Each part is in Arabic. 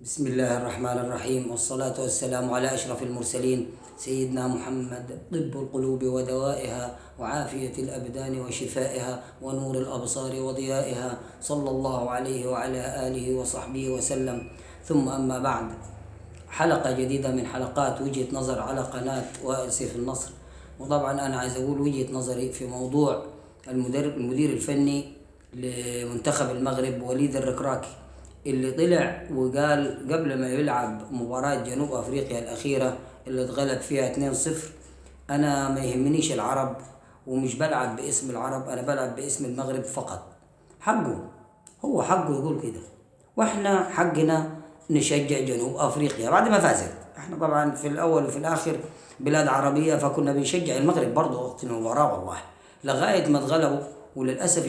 بسم الله الرحمن الرحيم، والصلاة والسلام على أشرف المرسلين سيدنا محمد، طب القلوب ودوائها وعافية الأبدان وشفائها ونور الأبصار وضيائها، صلى الله عليه وعلى آله وصحبه وسلم. ثم أما بعد، حلقة جديدة من حلقات وجهة نظر على قناة وائل سيف النصر. وطبعا أنا عايز أقول وجهة نظري في موضوع المدير الفني لمنتخب المغرب وليد الركراكي، اللي طلع وقال قبل ما يلعب مباراة جنوب أفريقيا الأخيرة اللي اتغلب فيها 2-0: أنا ما يهمنيش العرب ومش بلعب باسم العرب، أنا بلعب باسم المغرب فقط. حقه، هو حقه يقول كده، وإحنا حقنا نشجع جنوب أفريقيا بعد ما فازت. إحنا طبعا في الأول وفي الآخر بلاد عربية، فكنا بنشجع المغرب برضه وقت المباراة والله، لغاية ما اتغلبوا. وللأسف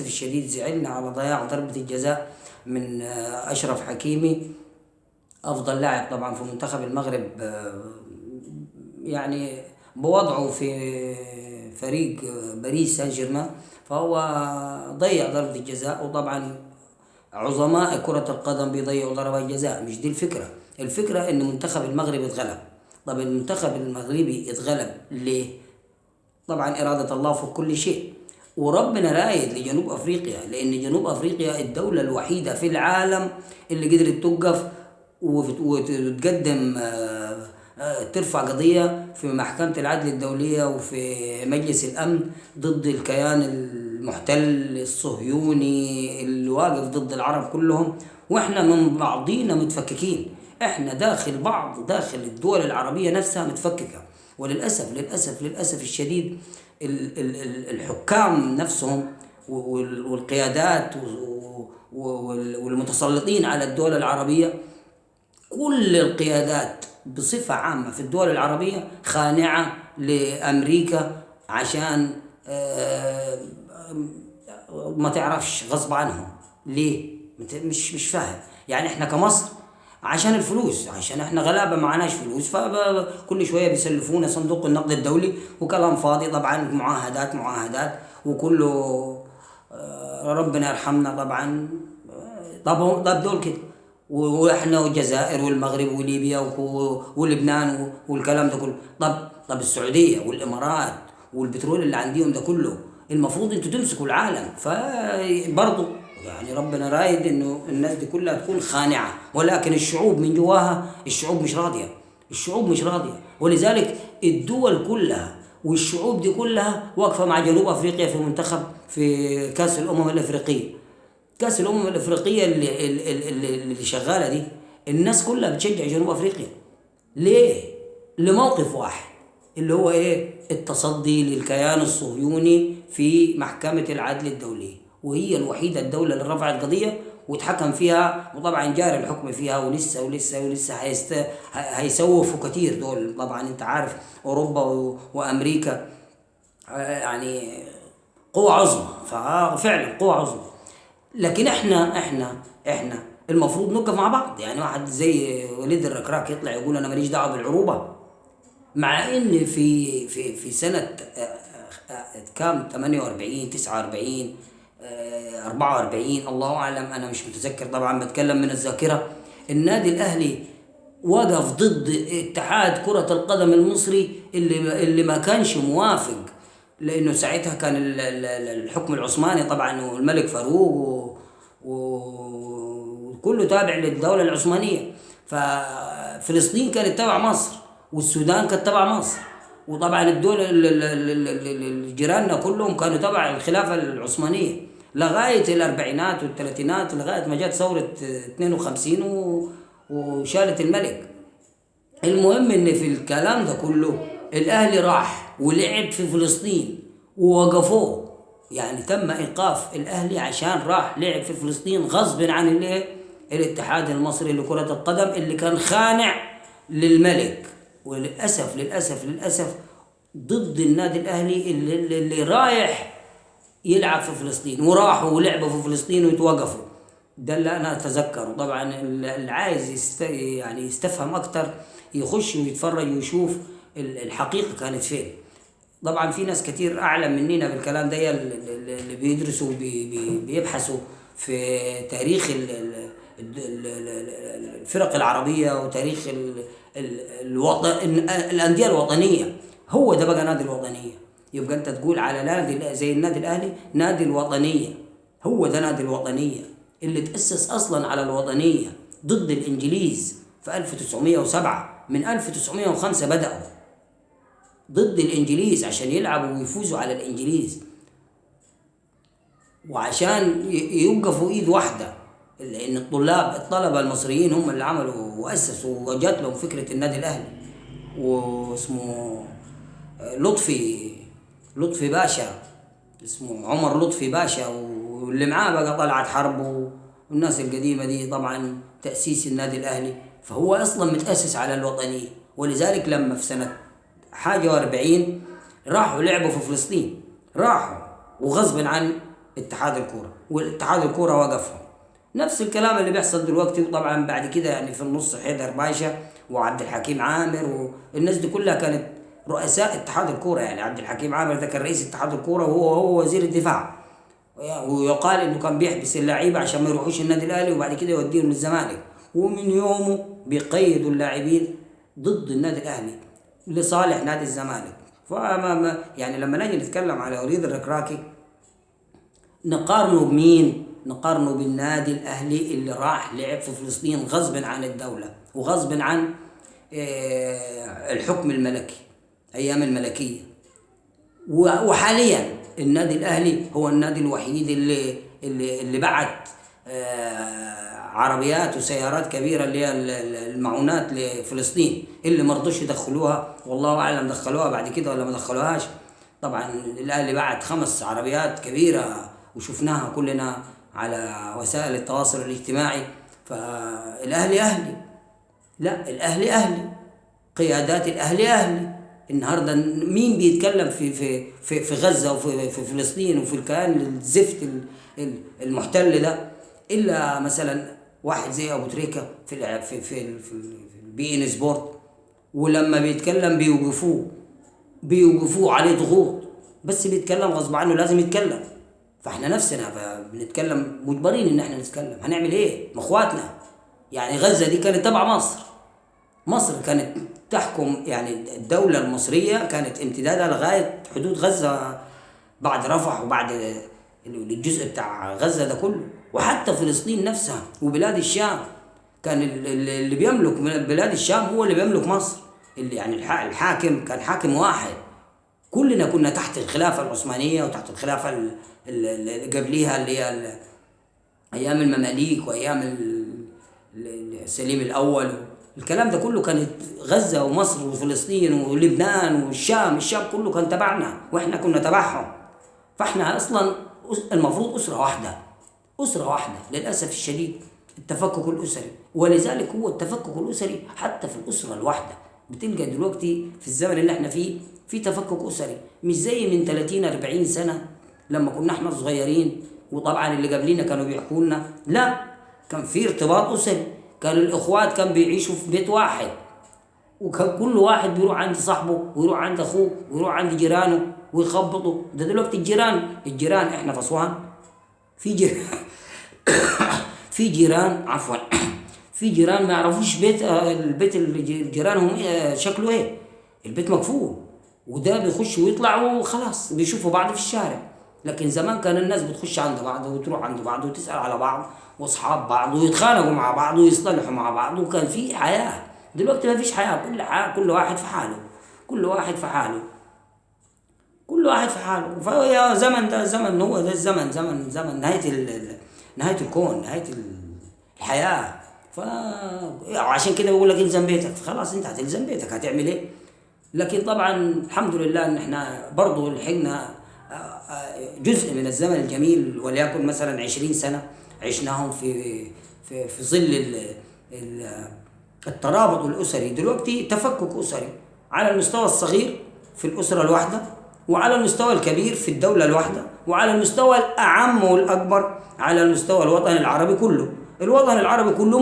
الشديد زعلنا على ضياع ضربة الجزاء من أشرف حكيمي، أفضل لاعب طبعا في منتخب المغرب، يعني بوضعه في فريق باريس سان جيرمان، فهو ضيع ضربة الجزاء. وطبعا عظماء كرة القدم بيضيعوا ضربات جزاء، مش دي الفكرة. الفكرة إن منتخب المغرب اتغلب. طب المنتخب المغربي اتغلب ليه؟ طبعا إرادة الله فوق كل شيء، وربنا رايد لجنوب أفريقيا، لأن جنوب أفريقيا الدولة الوحيدة في العالم اللي قدرت توقف وتقدم ترفع قضية في محكمة العدل الدولية وفي مجلس الأمن ضد الكيان المحتل الصهيوني اللي واقف ضد العرب كلهم. وإحنا من بعضينا متفككين، إحنا داخل بعض، داخل الدول العربية نفسها متفككة. وللأسف الشديد الحكام نفسهم والقيادات والمتسلطين على الدول العربية، كل القيادات بصفة عامة في الدول العربية خانعة لأمريكا عشان ما تعرفش غصب عنهم ليه. مش فاهم يعني. احنا كمصر عشان الفلوس، عشان احنا غلابة معناش فلوس، فكل شوية بيسلفونا صندوق النقد الدولي وكلام فاضي. طبعا معاهدات وكله ربنا يرحمنا طبعا. طب دول كده، واحنا والجزائر والمغرب وليبيا ولبنان والكلام ده كله. طب السعودية والامارات والبترول اللي عندهم ده كله، المفروض انتوا تمسكوا العالم. فبرضه يعني ربنا رايد انه الناس دي كلها تكون خانعة، ولكن الشعوب من جواها الشعوب مش راضية. ولذلك الدول كلها والشعوب دي كلها واقفة مع جنوب افريقيا في المنتخب في كأس الامم الافريقية. كأس الامم الافريقية اللي شغالة دي، الناس كلها بتشجع جنوب افريقيا. ليه؟ لموقف واحد، اللي هو ايه؟ التصدي للكيان الصهيوني في محكمة العدل الدولي، وهي الوحيدة الدولة اللي رفعت قضية واتحكم فيها، وطبعا جاري الحكم فيها ولسه هيسوفوا كتير دول. طبعا انت عارف اوروبا وامريكا يعني قوة عظمى، ففعلا قوة عظمى. لكن احنا المفروض نقف مع بعض. يعني واحد زي وليد الركراك يطلع يقول انا ماليش دعوة بالعروبة، مع ان في سنة كام 48 49 44 الله اعلم، انا مش متذكر طبعا، بتكلم من الذاكرة. النادي الاهلي وقف ضد اتحاد كرة القدم المصري اللي ما كانش موافق، لانه ساعتها كان الحكم العثماني طبعا، والملك فاروق وكله تابع للدولة العثمانية. ففلسطين كانت تبع مصر، والسودان كانت تبع مصر، وطبعا الدول الجيراننا كلهم كانوا تبع الخلافة العثمانية لغاية الأربعينات والثلاثينات، لغاية ما جت ثورة 52 وشالت الملك. المهم ان في الكلام ده كله الاهلي راح ولعب في فلسطين ووقفوه، يعني تم ايقاف الاهلي عشان راح لعب في فلسطين غصب عن الاتحاد المصري لكرة القدم اللي كان خانع للملك. وللأسف ضد النادي الأهلي اللي رايح يلعب في فلسطين، وراحوا ولعبوا في فلسطين ويتوقفوا. ده اللي أنا أتذكره. طبعا اللي عايز يعني يستفهم أكتر يخش ويتفرج ويشوف الحقيقة كانت فين. طبعا في ناس كتير أعلم مننا بالكلام ده، اللي بيدرسوا بيبحثوا في تاريخ الفرق العربية وتاريخ الأندية الوطنية. هو ده بقى نادي الوطنية. يبقى أنت تقول على نادي زي النادي الأهلي نادي الوطنية. هو ده نادي الوطنية اللي تأسس أصلا على الوطنية ضد الإنجليز في 1907. من 1905 بدأوا ضد الإنجليز عشان يلعبوا ويفوزوا على الإنجليز، وعشان يوقفوا إيد واحدة، لأن الطلبة المصريين هم اللي عملوا وأسسوا وجات لهم فكرة النادي الأهلي. واسمه لطفي باشا، اسمه عمر لطفي باشا، واللي معاه بقى طلعت حرب والناس القديمة دي. طبعا تأسيس النادي الأهلي فهو أصلا متأسس على الوطنية. ولذلك لما في سنة حاجة و40 راحوا لعبوا في فلسطين، راحوا وغصب عن اتحاد الكورة، والاتحاد الكورة وقفهم. نفس الكلام اللي بيحصل دلوقتي. وطبعا بعد كده يعني في النص حيدر باشا وعبد الحكيم عامر والناس دي كلها كانت رؤساء اتحاد الكورة. يعني عبد الحكيم عامر ده كان رئيس اتحاد الكورة وهو وزير الدفاع، ويقال انه كان بيحبس اللعيبه عشان ما يروحوش النادي الاهلي وبعد كده يوديهم للزمالك. ومن يومه بيقيدوا اللاعبين ضد النادي الاهلي لصالح نادي الزمالك. يعني لما نجي نتكلم على وليد الركراكي نقارنه بمين؟ نقارنه بالنادي الاهلي اللي راح لعب في فلسطين غصب عن الدوله وغصب عن الحكم الملكي ايام الملكيه. وحاليا النادي الاهلي هو النادي الوحيد اللي بعت عربيات وسيارات كبيره اللي هي المعونات لفلسطين، اللي ما رضوش يدخلوها. والله اعلم دخلوها بعد كده ولا ما دخلوهاش. طبعا الاهلي بعت 5 عربيات كبيره وشفناها كلنا على وسائل التواصل الاجتماعي. فالاهلي اهلي، لا الاهلي اهلي، قيادات الاهلي اهلي. النهارده مين بيتكلم في غزه وفي فلسطين وفي الكيان الزفت المحتل ده الا مثلا واحد زي ابو تريكه في البي ان سبورت. ولما بيتكلم بيوقفوه عليه ضغوط، بس بيتكلم غصب عنه لازم يتكلم. فاحنا نفسنا بنتكلم مجبرين ان احنا نتكلم. هنعمل ايه؟ اخواتنا. يعني غزه دي كانت تبع مصر كانت تحكم. يعني الدولة المصرية كانت امتدادها لغاية حدود غزة بعد رفح وبعد الجزء بتاع غزة ده كله، وحتى فلسطين نفسها وبلاد الشام. كان اللي بيملك من بلاد الشام هو اللي بيملك مصر. اللي يعني الحاكم كان حاكم واحد. كلنا كنا تحت الخلافة العثمانية وتحت الخلافة اللي قبليها اللي هي أيام المماليك وأيام سليم الأول. الكلام ده كله كانت غزة ومصر وفلسطين ولبنان والشام. الشام كله كان تبعنا واحنا كنا تبعهم. فاحنا اصلا المفروض أسرة واحدة. للأسف الشديد التفكك الأسري. ولذلك هو التفكك الأسري حتى في الأسرة الواحدة بتلقى دلوقتي في الزمن اللي احنا فيه في تفكك أسري، مش زي من 30-40 سنة لما كنا احنا صغيرين. وطبعا اللي قبلينا كانوا بيحكوا لنا لا، كان في ارتباط أسري. كان الإخوات كان بيعيشوا في بيت واحد، وكان كل واحد بيروح عند صاحبه ويروح عند أخوه ويروح عند جيرانه ويخبطوا. ده دلوقتي الجيران إحنا في أسوان في جيران في جيران عفوا في جيران ما يعرفوش البيت اللي جيرانهم شكله إيه. البيت مقفول، وده بيخش ويطلع وخلاص بيشوفوا بعض في الشارع. لكن زمان كان الناس بتخش عند بعض وتروح عند بعض وتسأل على بعض واصحاب بعض ويتخانقوا مع بعض ويصطلحوا مع بعض، وكان في حياة. دلوقتي ما فيش حياة، كل واحد في حاله. فهو زمن ده زمن، هو ده الزمن زمن نهاية الكون، نهاية الحياة. وعشان كده بقول لك الزم بيتك. خلاص انت هتلزم بيتك، هتعمل ايه؟ لكن طبعا الحمد لله ان احنا برضو لحقنا جزء من الزمن الجميل، وليكن مثلا 20 سنة عشناهم في ظل الترابط الأسري. دلوقتي تفكك أسري على المستوى الصغير في الأسرة الواحدة، وعلى المستوى الكبير في الدولة الواحدة، وعلى المستوى الأعم والأكبر على المستوى الوطن العربي كله. الوطن العربي كله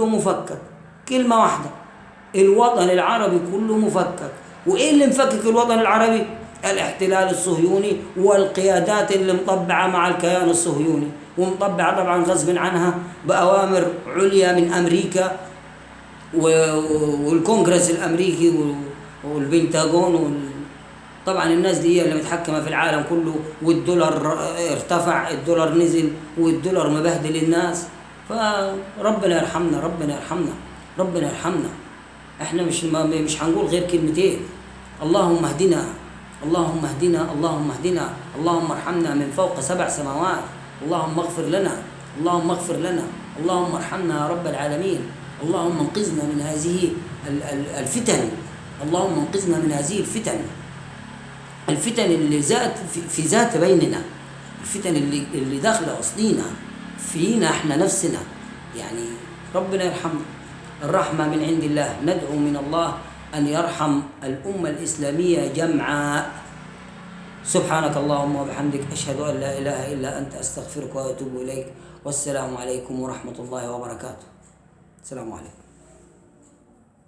مفكك. كلمة واحدة، الوطن العربي كله مفكك. وإيه اللي مفكك الوطن العربي؟ الاحتلال الصهيوني والقيادات اللي مطبعة مع الكيان الصهيوني، ومطبعة طبعا غصب عنها بأوامر عليا من أمريكا والكونغرس الأمريكي والبنتاغون طبعا الناس دي هي اللي متحكمة في العالم كله. والدولار ارتفع، الدولار نزل، والدولار مبهدل الناس. فربنا يرحمنا، ربنا يرحمنا، ربنا يرحمنا. احنا مش هنقول غير كلمتين: اللهم اهدنا، اللهم اهدنا، اللهم اهدنا، اللهم ارحمنا من فوق 7 سماوات، اللهم اغفر لنا، اللهم اغفر لنا، اللهم ارحمنا يا رب العالمين، اللهم انقذنا من هذه الفتن، اللهم انقذنا من هذه الفتن اللي في ذات بيننا، الفتن اللي داخله وسطينا فينا احنا نفسنا. يعني ربنا يرحمنا، الرحمة من عند الله. ندعو من الله أن يرحم الأمة الإسلامية جمعاء. سبحانك اللهم وبحمدك، أشهد أن لا إله إلا أنت، أستغفرك وأتوب إليك. والسلام عليكم ورحمة الله وبركاته. السلام عليكم.